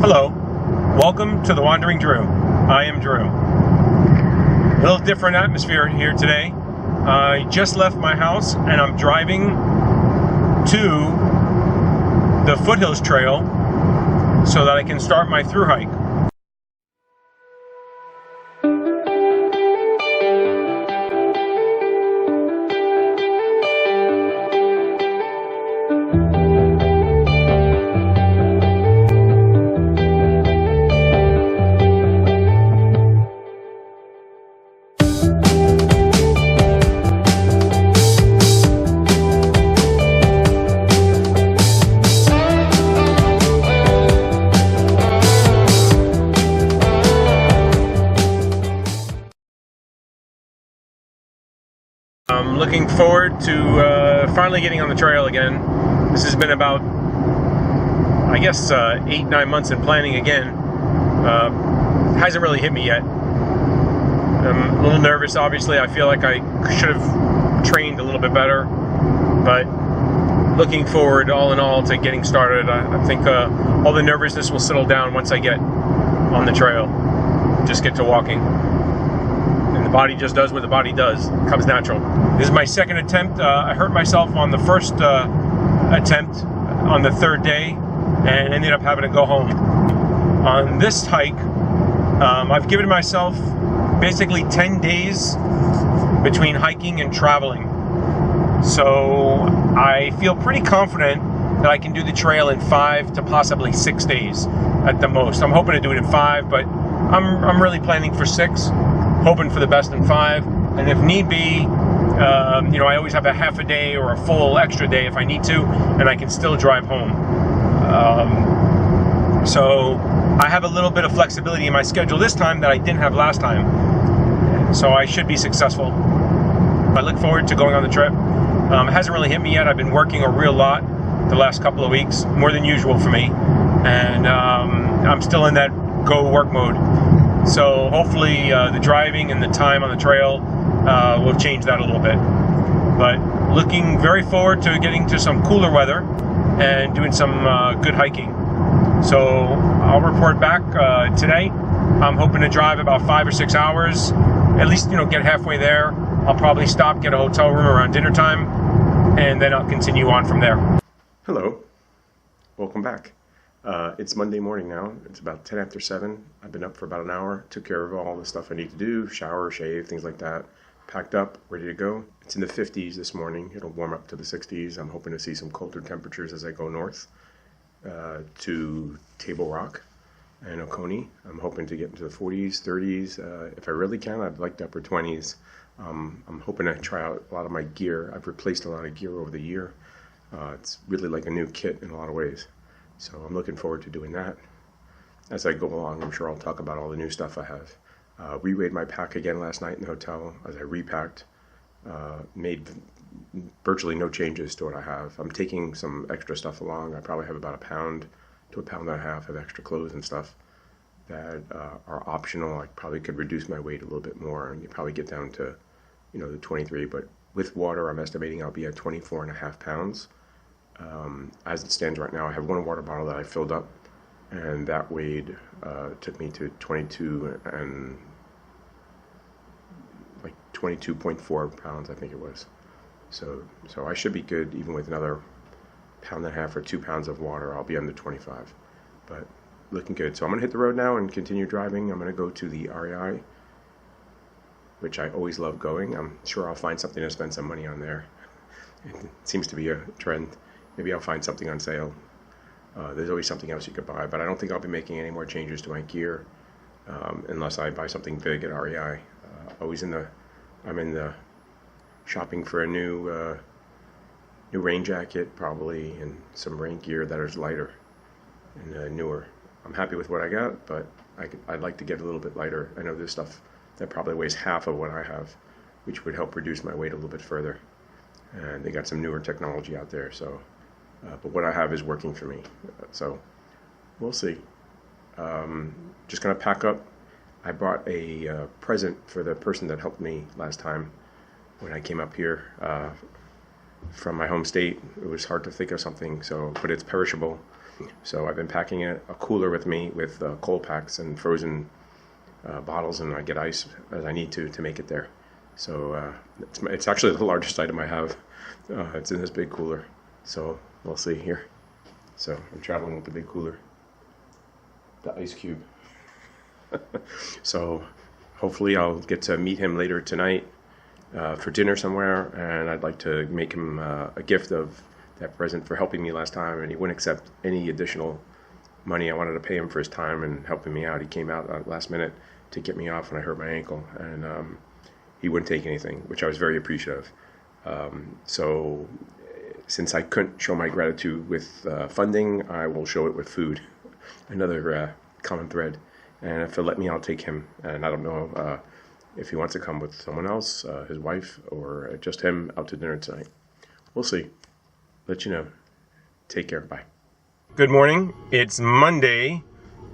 Hello, welcome to the Wandering Drew. I am Drew. A little different atmosphere here today. I just left my house and I'm driving to the Foothills trail so that I can start my through hike. I'm looking forward to finally getting on the trail again. This has been about, I guess, 8-9 months in planning again. Hasn't really hit me yet. I'm a little nervous, obviously. I feel like I should have trained a little bit better. But looking forward, all in all, to getting started. I think all the nervousness will settle down once I get on the trail. Just get to walking. And the body just does what the body does. It comes natural. This is my second attempt. I hurt myself on the first attempt on the third day and ended up having to go home. On this hike, I've given myself basically 10 days between hiking and traveling. So I feel pretty confident that I can do the trail in 5 to possibly 6 days at the most. I'm hoping to do it in 5, but I'm really planning for 6. Hoping for the best in 5, and if need be, I always have a half a day or a full extra day if I need to, and I can still drive home. So I have a little bit of flexibility in my schedule this time that I didn't have last time, so I should be successful. I look forward to going on the trip. It hasn't really hit me yet. I've been working a real lot the last couple of weeks, more than usual for me, and I'm still in that go work mode. So hopefully the driving and the time on the trail will change that a little bit. But looking very forward to getting to some cooler weather and doing some good hiking. So I'll report back today. I'm hoping to drive about 5 or 6 hours, at least get halfway there. I'll probably stop, get a hotel room around dinner time, and then I'll continue on from there. Hello, welcome back. It's Monday morning now. It's about 10 after 7. I've been up for about an hour, took care of all the stuff I need to do, shower, shave, things like that. Packed up, ready to go. It's in the 50s this morning. It'll warm up to the 60s. I'm hoping to see some colder temperatures as I go north to Table Rock and Oconee. I'm hoping to get into the 40s, 30s. If I really can, I'd like the upper 20s. I'm hoping to try out a lot of my gear. I've replaced a lot of gear over the year. It's really like a new kit in a lot of ways. So I'm looking forward to doing that. As I go along, I'm sure I'll talk about all the new stuff I have. Reweighed my pack again last night in the hotel as I repacked. Made virtually no changes to what I have. I'm taking some extra stuff along. I probably have about 1 pound to 1.5 pounds of extra clothes and stuff that are optional. I probably could reduce my weight a little bit more and you probably get down to, the 23. But with water, I'm estimating I'll be at 24.5 pounds. As it stands right now, I have one water bottle that I filled up, and that weighed took me to 22.4 pounds, I think it was. So I should be good even with another 1.5 pounds or 2 pounds of water. I'll be under 25, but looking good. So I'm gonna hit the road now and continue driving. I'm gonna go to the REI, which I always love going. I'm sure I'll find something to spend some money on there. It seems to be a trend. Maybe I'll find something on sale. There's always something else you could buy, but I don't think I'll be making any more changes to my gear unless I buy something big at REI. I'm in the shopping for a new rain jacket probably, and some rain gear that is lighter and newer. I'm happy with what I got, but I'd like to get a little bit lighter. I know there's stuff that probably weighs half of what I have, which would help reduce my weight a little bit further. And they got some newer technology out there, so. But what I have is working for me, so we'll see. Just gonna pack up. I bought a present for the person that helped me last time when I came up here from my home state. It was hard to think of something, but it's perishable. So I've been packing a cooler with me with Coolpix and frozen bottles, and I get ice as I need to make it there. So it's actually the largest item I have. It's in this big cooler. So we'll see here. So I'm traveling with the big cooler, the ice cube. So hopefully I'll get to meet him later tonight for dinner somewhere, and I'd like to make him a gift of that present for helping me last time, and he wouldn't accept any additional money. I wanted to pay him for his time and helping me out. He came out last minute to get me off when I hurt my ankle, and he wouldn't take anything, which I was very appreciative. So since I couldn't show my gratitude with funding, I will show it with food. Another common thread. And if he'll let me, I'll take him. And I don't know if he wants to come with someone else, his wife, or just him out to dinner tonight. We'll see. Let you know. Take care. Bye. Good morning. It's Monday,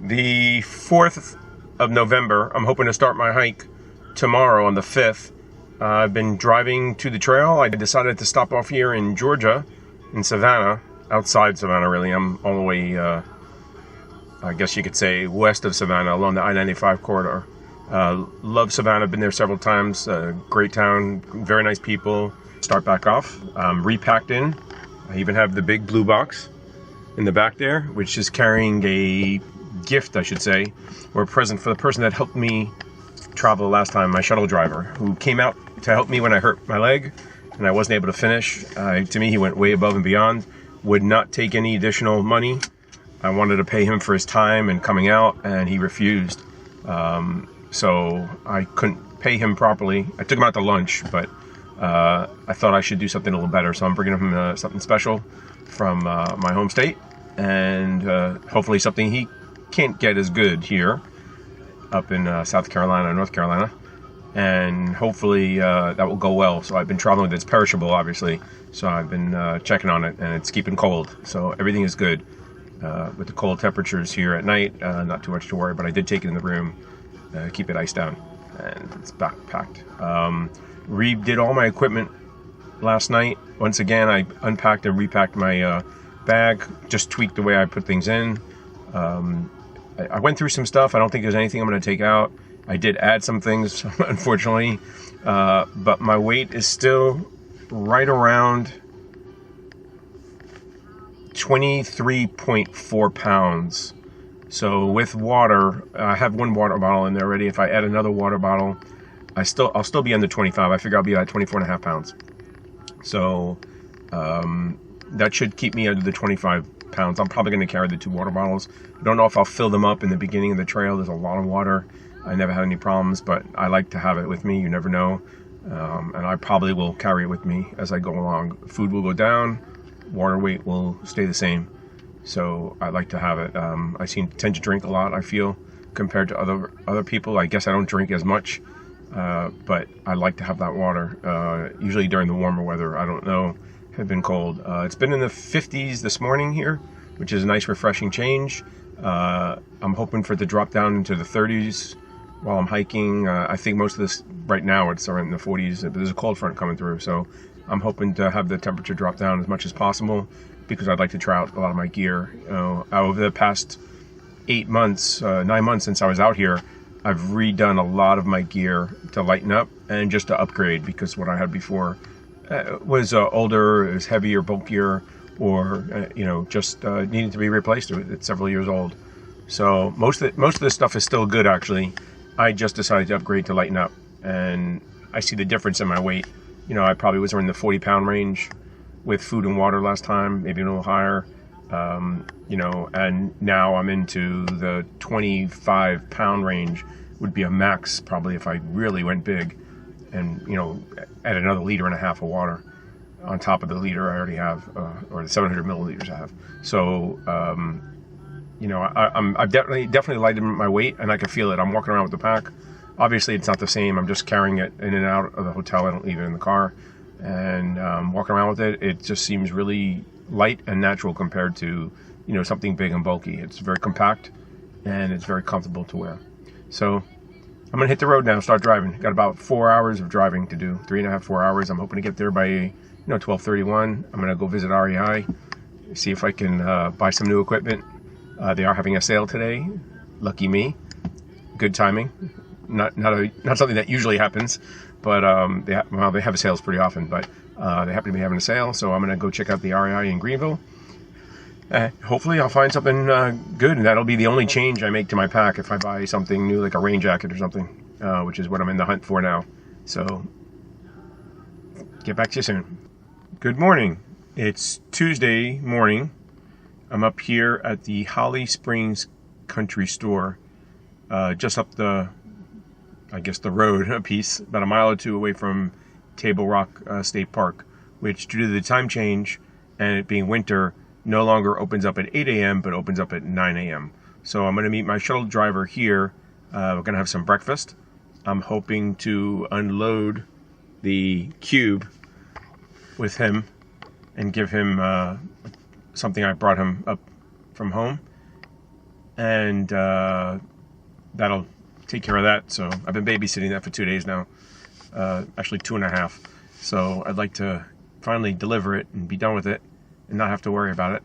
the 4th of November. I'm hoping to start my hike tomorrow on the 5th. I've been driving to the trail. I decided to stop off here in Georgia, in Savannah, outside Savannah really. I'm all the way, I guess you could say, west of Savannah along the I-95 corridor. Love Savannah, been there several times. Great town, very nice people. Start back off. Repacked in. I even have the big blue box in the back there, which is carrying a gift, I should say, or a present for the person that helped me travel last time, my shuttle driver, who came out to help me when I hurt my leg and I wasn't able to finish. To me, he went way above and beyond, would not take any additional money. I wanted to pay him for his time and coming out, and he refused. So I couldn't pay him properly. I took him out to lunch, but I thought I should do something a little better. So I'm bringing him something special from my home state, and hopefully something he can't get as good here up in South Carolina, North Carolina. And hopefully that will go well. So I've been traveling with it. It's perishable, obviously. So I've been checking on it, and it's keeping cold. So everything is good. With the cold temperatures here at night, not too much to worry, but I did take it in the room, keep it iced down, and it's backpacked. Redid all my equipment last night. Once again, I unpacked and repacked my bag, just tweaked the way I put things in. I went through some stuff. I don't think there's anything I'm going to take out. I did add some things, unfortunately, but my weight is still right around 23.4 pounds. So with water, I have one water bottle in there already. If I add another water bottle, I'll still be under 25. I figure I'll be at 24.5 pounds. So that should keep me under the 25 pounds. I'm probably going to carry the 2 water bottles. I don't know if I'll fill them up in the beginning of the trail. There's a lot of water. I never had any problems, but I like to have it with me. You never know. And I probably will carry it with me as I go along. Food will go down. Water weight will stay the same. So I like to have it. I tend to drink a lot, I feel, compared to other people. I guess I don't drink as much, but I like to have that water, usually during the warmer weather. I don't know. It's been cold. It's been in the 50s this morning here, which is a nice refreshing change. I'm hoping for it to drop down into the 30s while I'm hiking. I think most of this right now it's around the 40s, but there's a cold front coming through, so I'm hoping to have the temperature drop down as much as possible because I'd like to try out a lot of my gear. Over the past 9 months since I was out here, I've redone a lot of my gear to lighten up and just to upgrade, because what I had before was older, it was heavier, bulkier, or just needed to be replaced. It's several years old. So most of this stuff is still good, actually. I just decided to upgrade to lighten up, and I see the difference in my weight. I probably was around the 40-pound range with food and water last time, maybe a little higher. And now I'm into the 25-pound range would be a max probably if I really went big, and add another 1.5 liters of water on top of the liter I already have, or the 700 milliliters I have. So I've definitely lightened my weight, and I can feel it. I'm walking around with the pack. Obviously, it's not the same. I'm just carrying it in and out of the hotel. I don't leave it in the car. And walking around with it, it just seems really light and natural compared to, something big and bulky. It's very compact, and it's very comfortable to wear. So I'm going to hit the road now, start driving. Got about 4 hours of driving to do, 3.5, 4 hours. I'm hoping to get there by 12:31. I'm going to go visit REI see if I can buy some new equipment. They are having a sale today. Lucky me. Good timing. Not something that usually happens, but they have sales pretty often. But they happen to be having a sale, so I'm gonna go check out the REI in Greenville. Hopefully I'll find something good, and that'll be the only change I make to my pack if I buy something new, like a rain jacket or something, which is what I'm in the hunt for now. So, get back to you soon. Good morning. It's Tuesday morning. I'm up here at the Holly Springs Country Store, just up the road a piece, about a mile or two away from Table Rock State Park, which, due to the time change and it being winter, no longer opens up at 8 a.m. but opens up at 9 a.m. So I'm going to meet my shuttle driver here. We're going to have some breakfast. I'm hoping to unload the cube with him and give him something I brought him up from home. And that'll take care of that. So I've been babysitting that for 2 days now. Actually 2.5. So I'd like to finally deliver it and be done with it and not have to worry about it.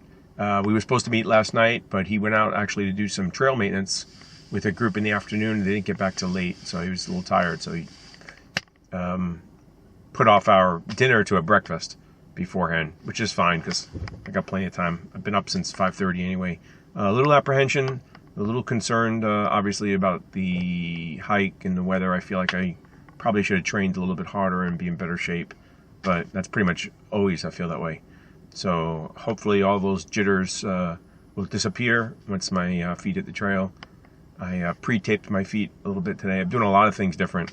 We were supposed to meet last night, but he went out actually to do some trail maintenance with a group in the afternoon. They didn't get back till late, so he was a little tired. So he put off our dinner to a breakfast beforehand, which is fine because I got plenty of time. I've been up since 5:30 anyway. A little apprehension, a little concerned, obviously, about the hike and the weather. I feel like I probably should have trained a little bit harder and be in better shape, but that's pretty much always I feel that way. So hopefully all those jitters will disappear once my feet hit the trail. I pre-taped my feet a little bit today. I'm doing a lot of things different.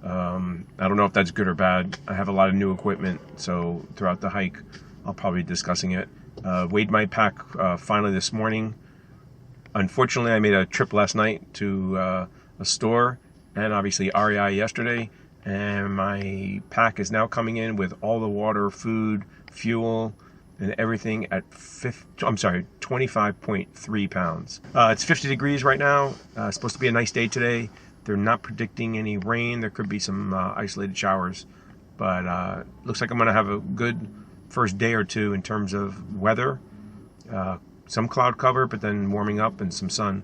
I don't know if that's good or bad. I have a lot of new equipment, so throughout the hike I'll probably be discussing it. Weighed my pack finally this morning. Unfortunately, I made a trip last night to a store and obviously REI yesterday, and my pack is now coming in with all the water, food, fuel, and everything at 25.3 pounds. It's 50 degrees right now. It's supposed to be a nice day today. They're not predicting any rain. There could be some isolated showers, but looks like I'm going to have a good first day or two in terms of weather. Some cloud cover, but then warming up and some sun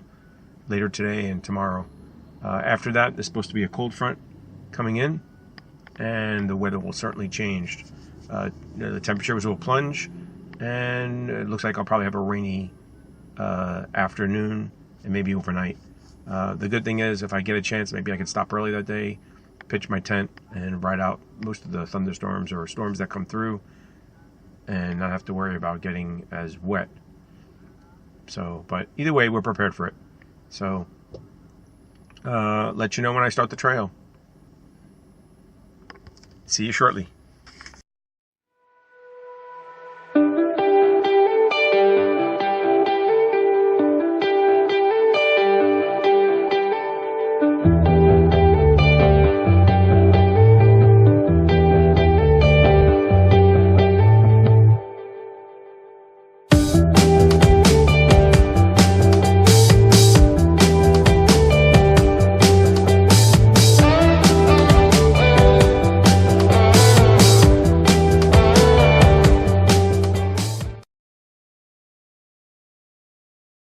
later today and tomorrow. After that, there's supposed to be a cold front coming in, and the weather will certainly change. The temperatures will plunge, and it looks like I'll probably have a rainy afternoon and maybe overnight. The good thing is, if I get a chance, maybe I can stop early that day, pitch my tent, and ride out most of the thunderstorms or storms that come through, and not have to worry about getting as wet. So, but either way, we're prepared for it. So, let you know when I start the trail. See you shortly.